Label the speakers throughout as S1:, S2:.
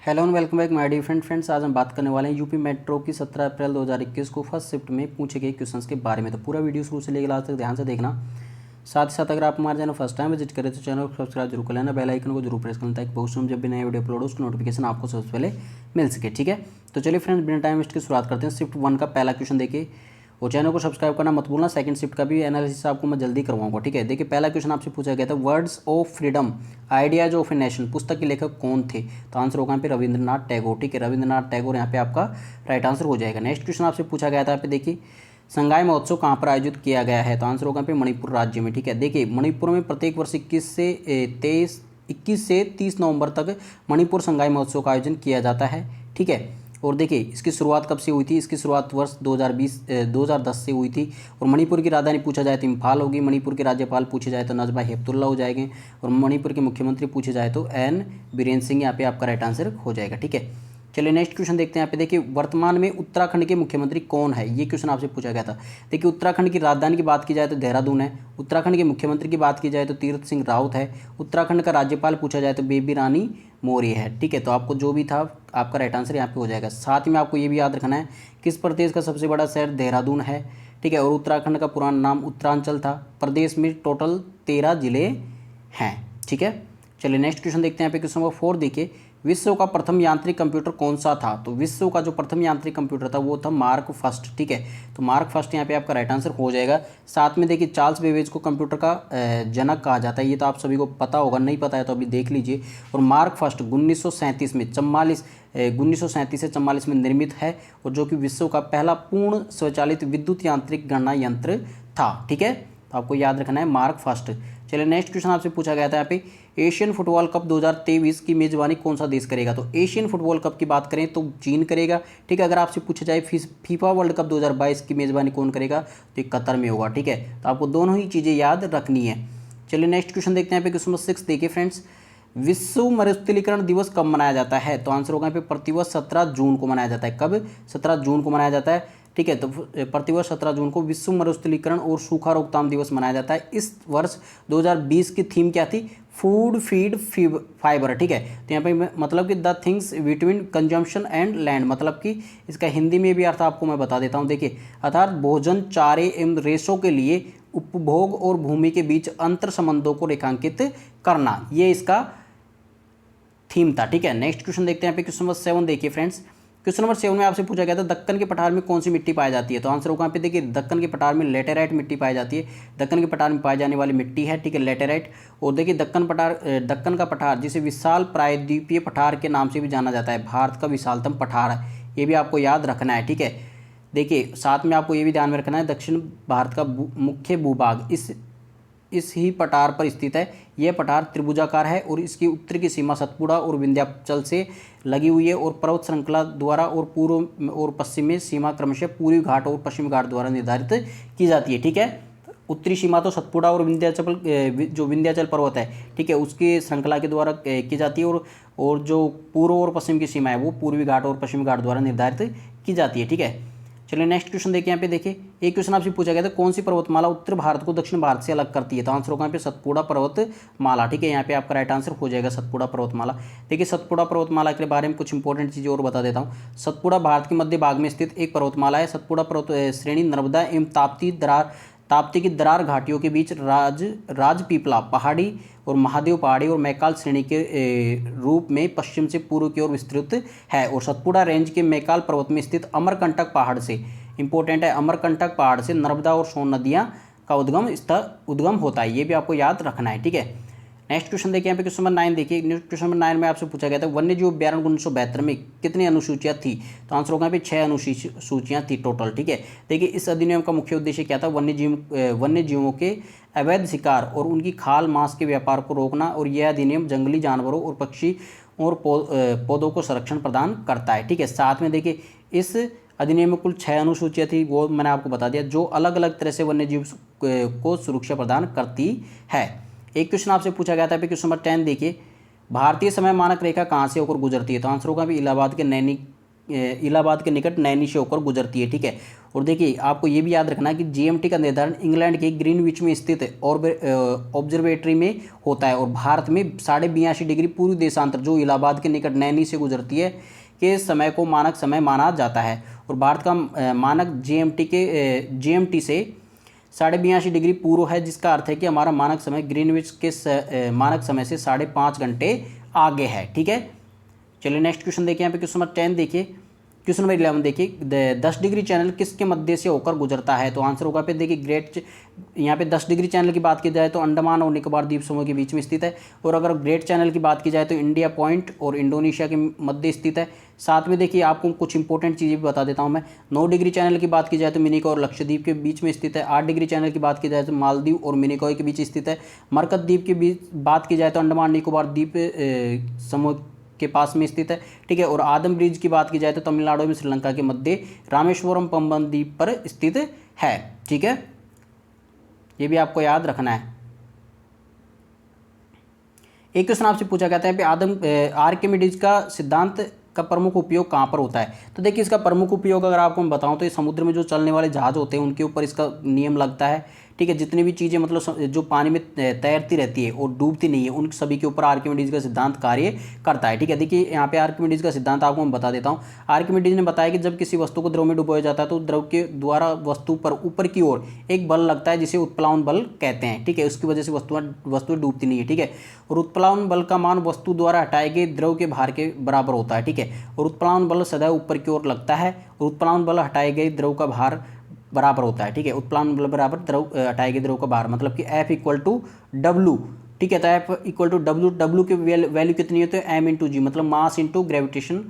S1: Hello and welcome back my dear friends. आज हम बात करने वाले हैं यूपी मेट्रो की 17 अप्रैल 2021 को फर्स्ट शिफ्ट में पूछे गए क्वेश्चंस के बारे में। तो पूरा वीडियो शुरू से लेकर लास्ट तक ध्यान से देखना। साथ ही साथ अगर आप हमारे चैनल फर्स्ट टाइम विजिट करें तो चैनल को सब्सक्राइब जरूर कर लेना, बेल आइकन को जरूर प्रेस करना ताकि बहुत हम जब भी नए वीडियो अपलोड हो उसकी नोटिफिकेशन आपको सबसे पहले मिल सके। ठीक है, तो चलिए फ्रेंड्स बिना टाइम वेस्ट की शुरुआत करते हैं। शिफ्ट 1 का पहला क्वेश्चन देखिए और चैनल को सब्सक्राइब करना मत भूलना। सेकंड शिफ्ट का भी एनालिसिस आपको मैं जल्दी करवाऊंगा। ठीक है, देखिए पहला क्वेश्चन आपसे पूछा गया था, words of freedom ideas of a nation पुस्तक के लेखक कौन थे? तो आंसर होगा यहाँ पे रविंद्रनाथ टैगोर। ठीक है, रविंद्रनाथ टैगोर यहाँ पे आपका राइट आंसर हो जाएगा। नेक्स्ट क्वेश्चन आपसे पूछा गया था, यहाँ पे देखिए संगाई महोत्सव कहाँ पर आयोजित किया गया है? तो आंसर होगा यहाँ पे मणिपुर राज्य में। ठीक है, देखिए मणिपुर में प्रत्येक वर्ष 21 से 30 नवंबर तक मणिपुर संगाई महोत्सव का आयोजन किया जाता है। ठीक है, और देखिए इसकी शुरुआत कब से हुई थी? इसकी शुरुआत वर्ष 2010 से हुई थी। और मणिपुर की राजधानी पूछा जाए तो इम्फाल होगी। मणिपुर के राज्यपाल पूछे जाए तो नजबा हेपतुल्ला हो जाएंगे। और मणिपुर के मुख्यमंत्री पूछे जाए तो एन बीरेन सिंह यहाँ पे आपका राइट आंसर हो जाएगा। ठीक है, चलिए नेक्स्ट क्वेश्चन देखते हैं। यहाँ पे देखिए वर्तमान में उत्तराखंड के मुख्यमंत्री कौन है? ये क्वेश्चन आपसे पूछा गया था। देखिए उत्तराखंड की राजधानी की बात की जाए तो देहरादून है। उत्तराखंड के मुख्यमंत्री की बात की जाए तो तीर्थ सिंह रावत है। उत्तराखंड का राज्यपाल पूछा जाए तो बेबी रानी मौर्य है। ठीक है, तो आपको जो भी था आपका राइट आंसर यहाँ पे हो जाएगा। साथ ही में आपको ये भी याद रखना है किस प्रदेश का सबसे बड़ा शहर देहरादून है। ठीक है, और उत्तराखंड का पुराना नाम उत्तरांचल था। प्रदेश में टोटल 13 जिले हैं। ठीक है, चलिए नेक्स्ट क्वेश्चन देखते हैं। यहाँ पे क्वेश्चन नंबर 4 देखिए, विश्व का प्रथम यांत्रिक कंप्यूटर कौन सा था? तो विश्व का जो प्रथम यांत्रिक कंप्यूटर था वो था मार्क फर्स्ट। ठीक है, तो मार्क फर्स्ट यहाँ पे आपका राइट आंसर हो जाएगा। साथ में देखिए चार्ल्स बेबेज को कंप्यूटर का जनक कहा जाता है। ये तो आप सभी को पता होगा, नहीं पता है तो अभी देख लीजिए। और मार्क फर्स्ट 1937 में 1937 से 44 में निर्मित है और जो कि विश्व का पहला पूर्ण स्वचालित विद्युत यांत्रिक गणना यंत्र था। ठीक है, तो आपको याद रखना है मार्क फर्स्ट। चलिए नेक्स्ट क्वेश्चन आपसे पूछा गया था यहाँ पे, एशियन फुटबॉल कप 2023 की मेजबानी कौन सा देश करेगा? तो एशियन फुटबॉल कप की बात करें तो चीन करेगा। ठीक है, अगर आपसे पूछा जाए फीफा वर्ल्ड कप 2022 की मेजबानी कौन करेगा तो ये कतर में होगा। ठीक है, तो आपको दोनों ही चीज़ें याद रखनी है। चलिए नेक्स्ट क्वेश्चन देखते हैं। यहाँ पे क्वेश्चन नंबर 6 देखिए फ्रेंड्स, विश्व मरुस्थलीकरण दिवस कब मनाया जाता है? तो आंसर होगा यहाँ पे प्रतिवर्ष 17 जून को मनाया जाता है। कब? 17 जून को मनाया जाता है। ठीक है, तो प्रतिवर्ष 17 जून को विश्व मरुस्थलीकरण और सूखा रोकथाम दिवस मनाया जाता है। इस वर्ष 2020 की थीम क्या थी? Food feed fibre. ठीक है, तो यहाँ पे मतलब कि the things between consumption and land, मतलब कि इसका हिंदी में भी अर्थ आपको मैं बता देता हूँ। देखिए अर्थात भोजन, चारे एवं रेशों के लिए उपभोग और भूमि के बीच अंतर संबंधों को रेखांकित करना, ये इसका थीम था। ठीक है, नेक्स्ट क्वेश्चन देखते हैं। यहाँ पे क्वेश्चन नंबर 7 देखिए फ्रेंड्स, क्वेश्चन नंबर 7 में आपसे पूछा गया था दक्कन के पठार में कौन सी मिट्टी पाई जाती है? तो आंसर होगा यहाँ पे देखिए दक्कन के पठार में लेटेराइट मिट्टी पाई जाती है। दक्कन के पठार में पाई जाने वाली मिट्टी है, ठीक है, लेटेराइट। और देखिए दक्कन का पठार जिसे विशाल प्रायद्वीपीय पठार के नाम से भी जाना जाता है, भारत का विशालतम पठार है, ये भी आपको याद रखना है। ठीक है, देखिए साथ में आपको ये भी ध्यान में रखना है दक्षिण भारत का मुख्य भूभाग इस ही पठार पर स्थित है। यह पठार त्रिभुजाकार है और इसकी उत्तर की सीमा सतपुड़ा और विंध्याचल से लगी हुई है और पर्वत श्रृंखला द्वारा और पूर्व और पश्चिम में सीमा क्रमशः पूर्वी घाट और पश्चिमी घाट द्वारा निर्धारित की जाती है। ठीक है, उत्तरी सीमा तो सतपुड़ा और विंध्याचल जो विंध्याचल पर्वत है, ठीक है, उसकी श्रृंखला के द्वारा की जाती है और जो पूर्व और पश्चिम की सीमा है वो पूर्वी घाट और पश्चिमी घाट द्वारा निर्धारित की जाती है। ठीक है, चलिए नेक्स्ट क्वेश्चन देखिए। यहाँ पे देखिए एक क्वेश्चन आपसे पूछा गया था कौन सी पर्वतमाला उत्तर भारत को दक्षिण भारत से अलग करती है? तो आंसर होगा यहाँ पे सतपुड़ा पर्वतमाला। ठीक है, यहाँ पे आपका राइट आंसर हो जाएगा सतपुड़ा पर्वतमाला। देखिए सतपुड़ा पर्वतमाला के बारे में कुछ इंपॉर्टेंट चीज़ें और बता देता हूँ। सतपुड़ा भारत के मध्य भाग में स्थित एक पर्वतमाला है। सतपुड़ा पर्वत श्रेणी नर्मदा एवं ताप्ती की दरार घाटियों के बीच राजपीपला पहाड़ी और महादेव पहाड़ी और मैकाल श्रेणी के रूप में पश्चिम से पूर्व की ओर विस्तृत है। और सतपुड़ा रेंज के मैकाल पर्वत में स्थित अमरकंटक पहाड़ से, इंपॉर्टेंट है, अमरकंटक पहाड़ से नर्मदा और सोन नदियां का उद्गम होता है, ये भी आपको याद रखना है। ठीक है, नेक्स्ट क्वेश्चन देखिए। यहाँ पे क्वेश्चन नंबर 9 देखिए। क्वेश्चन नंबर 9 में आपसे पूछा गया था वन्य जीव अभ्यारण्य 1972 में कितनी अनुसूचियाँ थी? तो आंसर होगा यहाँ पे 6 अनुसूचियाँ थी टोटल। ठीक है, देखिए इस अधिनियम का मुख्य उद्देश्य क्या था? वन्य जीवों के अवैध शिकार और उनकी खाल मांस के व्यापार को रोकना। और यह अधिनियम जंगली जानवरों और पक्षी और पौधों को संरक्षण प्रदान करता है। ठीक है, साथ में देखिए इस अधिनियम में कुल 6 अनुसूचियाँ थी, वो मैंने आपको बता दिया, जो अलग अलग तरह से वन्य जीव को सुरक्षा प्रदान करती है। एक क्वेश्चन आपसे पूछा गया था, क्वेश्चन नंबर 10 देखिए, भारतीय समय मानक रेखा कहाँ से होकर गुजरती है? तो आंसर होगा भी इलाहाबाद के इलाहाबाद के निकट नैनी से होकर गुजरती है, ठीक है। और देखिए आपको ये भी याद रखना है कि जीएमटी का निर्धारण इंग्लैंड के ग्रीनविच में स्थित ऑब्जर्वेटरी में होता है और भारत में 82.5 डिग्री पूर्व देशांतर जो इलाहाबाद के निकट नैनी से गुजरती है के समय को मानक समय माना जाता है। और भारत का मानक जीएमटी से 82.5 डिग्री पूर्व है, जिसका अर्थ है कि हमारा मानक समय ग्रीनविच के मानक समय से 5.5 घंटे आगे है, ठीक है। चलिए नेक्स्ट क्वेश्चन देखिए, यहाँ पे क्वेश्चन नंबर 10 देखिए। क्वेश्चन नंबर 11 देखिए, 10 डिग्री चैनल किसके मध्य से होकर गुजरता है? तो आंसर होगा पे देखिए यहाँ पे 10 डिग्री चैनल की बात की जाए तो अंडमान और निकोबार द्वीप समूह के बीच में स्थित है। और अगर ग्रेट चैनल की बात की जाए तो इंडिया पॉइंट और इंडोनेशिया के मध्य स्थित है। साथ में देखिए आपको कुछ इंपॉर्टेंट चीज़ें भी बता देता हूँ मैं। 9 डिग्री चैनल की बात की जाए तो मिनिकॉय और लक्षद्वीप के बीच में स्थित है। 8 डिग्री चैनल की बात की जाए तो मालदीव और मिनिकॉय के बीच स्थित है। मरकत द्वीप की बात की जाए तो अंडमान निकोबार द्वीप समूह के पास में स्थित है, ठीक है। और आदम ब्रिज की बात की जाए तो तमिलनाडु में श्रीलंका के मध्य रामेश्वरम पंबन द्वीप पर स्थित है, ठीक है। ये भी आपको याद रखना है। एक क्वेश्चन आपसे पूछा गया है आर्किमिडीज का सिद्धांत का प्रमुख उपयोग कहाँ पर होता है? तो देखिए इसका प्रमुख उपयोग अगर आपको मैं बताऊं तो ये समुद्र में जो चलने वाले जहाज होते हैं उनके ऊपर इसका नियम लगता है, ठीक है। जितनी भी चीज़ें मतलब जो पानी में तैरती रहती है और डूबती नहीं है उन सभी के ऊपर आर्किमिडीज का सिद्धांत कार्य करता है, ठीक है। देखिए यहाँ पे आर्किमिडीज का सिद्धांत आपको मैं बता देता हूँ। आर्किमिडीज ने बताया कि जब किसी वस्तु को द्रव में डुबोया जाता है तो द्रव के द्वारा वस्तु पर ऊपर की ओर एक बल लगता है जिसे उत्प्लावन बल कहते हैं, ठीक है। उसकी वजह से वस्तुएं डूबती नहीं है, ठीक है। और उत्प्लावन बल का मान वस्तु द्वारा हटाए गए द्रव के भार के बराबर होता है, ठीक है। और उत्प्लावन बल सदैव ऊपर की ओर लगता है और उत्प्लावन बल हटाए गए द्रव का भार बराबर होता है, ठीक है। उत्प्लावन बल बराबर द्रव हटाए गए द्रव का भार, मतलब कि F = W, ठीक है। तो F = W की वैल्यू कितनी होती है? m × g, मतलब मास इंटू ग्रेविटेशन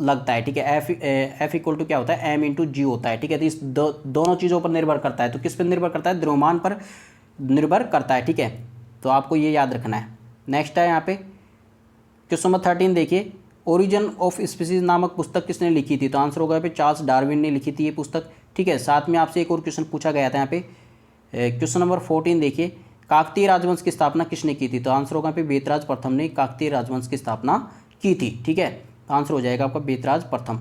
S1: लगता है, ठीक है। F = क्या होता है? m × g होता है, ठीक है। तो इस दोनों चीज़ों पर निर्भर करता है। तो किस पर निर्भर करता है? द्रव्यमान पर निर्भर करता है, ठीक है। तो आपको ये याद रखना है। नेक्स्ट है यहाँ पे क्वेश्चन नंबर 13 देखिए, ओरिजिन ऑफ स्पीसीज नामक पुस्तक किसने लिखी थी? तो आंसर होगा यहाँ पे चार्ल्स डार्विन ने लिखी थी ये पुस्तक, ठीक है। साथ में आपसे एक और क्वेश्चन पूछा गया था यहाँ पे क्वेश्चन नंबर 14 देखिए, काकतीय राजवंश की स्थापना किसने की थी? तो आंसर होगा यहाँ पे बेतराज प्रथम ने काकतीय राजवंश की स्थापना की थी, ठीक है। तो आंसर हो जाएगा आपका बेतराज प्रथम।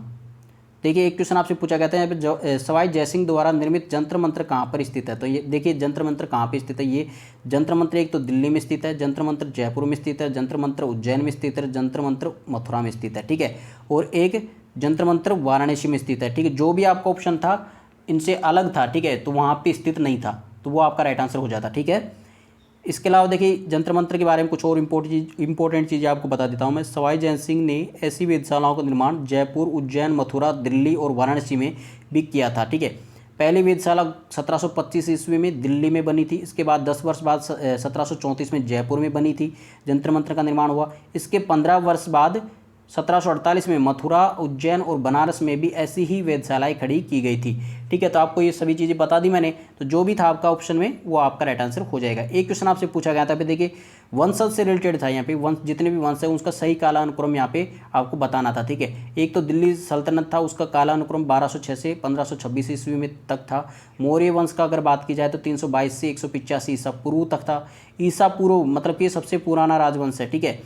S1: देखिए एक क्वेश्चन आपसे पूछा गया था यहाँ पे सवाई जयसिंह द्वारा निर्मित जंतर मंत्र कहाँ पर स्थित है? तो ये देखिए जंतर मंत्र कहाँ पे स्थित है। ये जंतर मंत्र एक तो दिल्ली में स्थित है, जंतर मंत्र जयपुर में स्थित है, जंतर मंत्र उज्जैन में स्थित है, जंतर मंत्र मथुरा में स्थित है, ठीक है। और एक जंतर मंत्र वाराणसी में स्थित है, ठीक है। जो भी आपका ऑप्शन था इनसे अलग था, ठीक है, तो वहाँ पे स्थित नहीं था, तो वो आपका राइट आंसर हो जाता, ठीक है। इसके अलावा देखिए जंतर मंत्र के बारे में कुछ और इंपॉर्टेंट चीज़ें आपको बता देता हूँ मैं। सवाई जय सिंह ने ऐसी वेधशालाओं का निर्माण जयपुर, उज्जैन, मथुरा, दिल्ली और वाराणसी में भी किया था, ठीक है। पहली वेधशाला 1725 ईस्वी में दिल्ली में बनी थी। इसके बाद 10 वर्ष बाद 1734 में जयपुर में बनी थी, जंतर मंत्र का निर्माण हुआ। इसके 15 वर्ष बाद 1748 में मथुरा, उज्जैन और बनारस में भी ऐसी ही वेधशालाएँ खड़ी की गई थी, ठीक है। तो आपको ये सभी चीज़ें बता दी मैंने, तो जो भी था आपका ऑप्शन में वो आपका राइट आंसर हो जाएगा। एक क्वेश्चन आपसे पूछा गया था पे देखिए वंशज से रिलेटेड था। यहाँ पे वंश जितने भी वंश है उसका सही कालानुक्रम यहाँ पे आपको बताना था, ठीक है। एक तो दिल्ली सल्तनत था, उसका कालानुक्रम 1206 से 1526 ईस्वी में तक था। मौर्य वंश का अगर बात की जाए तो 322 से 185 ईसा पूर्व तक था। ईसा पूर्व मतलब कि सबसे पुराना राजवंश है, ठीक है।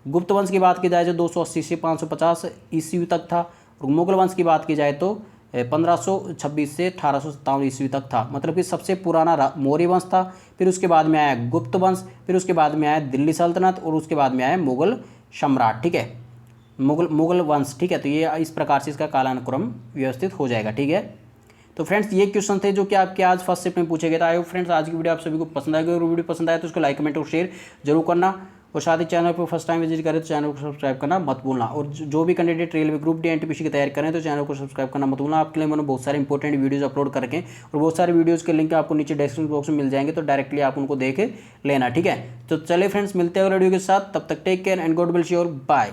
S1: गुप्त वंश की बात की जाए तो 280 से 550 ईस्वी तक था। और मुगल वंश की बात की जाए तो 1526 से 1857 ईस्वी तक था। मतलब कि सबसे पुराना मौर्य वंश था, फिर उसके बाद में आया गुप्त वंश, फिर उसके बाद में आया दिल्ली सल्तनत और उसके बाद में आया मुगल सम्राट, ठीक है, मुगल वंश, ठीक है। तो ये इस प्रकार से इसका कालानुक्रम व्यवस्थित हो जाएगा, ठीक है। तो फ्रेंड्स ये क्वेश्चन थे जो कि आपके आज फर्स्ट शिफ्ट में पूछे गए थे। आई होप फ्रेंड्स आज की वीडियो आप सभी को पसंद आएगी, और वीडियो पसंद आए तो उसको लाइक, कमेंट और शेयर जरूर करना। और साथ ही चैनल पर फर्स्ट टाइम विजिट करें तो चैनल को सब्सक्राइब करना मत भूलना। और जो भी candidate railway group D NTPC की तैयारी करें तो चैनल को सब्सक्राइब करना मत भूलना। आपके लिए मैंने बहुत सारे इंपॉर्टेंट वीडियोस अपलोड करके और बहुत सारे वीडियोस के लिंक आपको नीचे डिस्क्रिप्शन बॉक्स में मिल जाएंगे, तो डायरेक्टली आप उनको देख लेना, ठीक है। तो चलिए फ्रेंड्स मिलते हैं अगले वीडियो के साथ, तब तक take care and God bless you और बाय।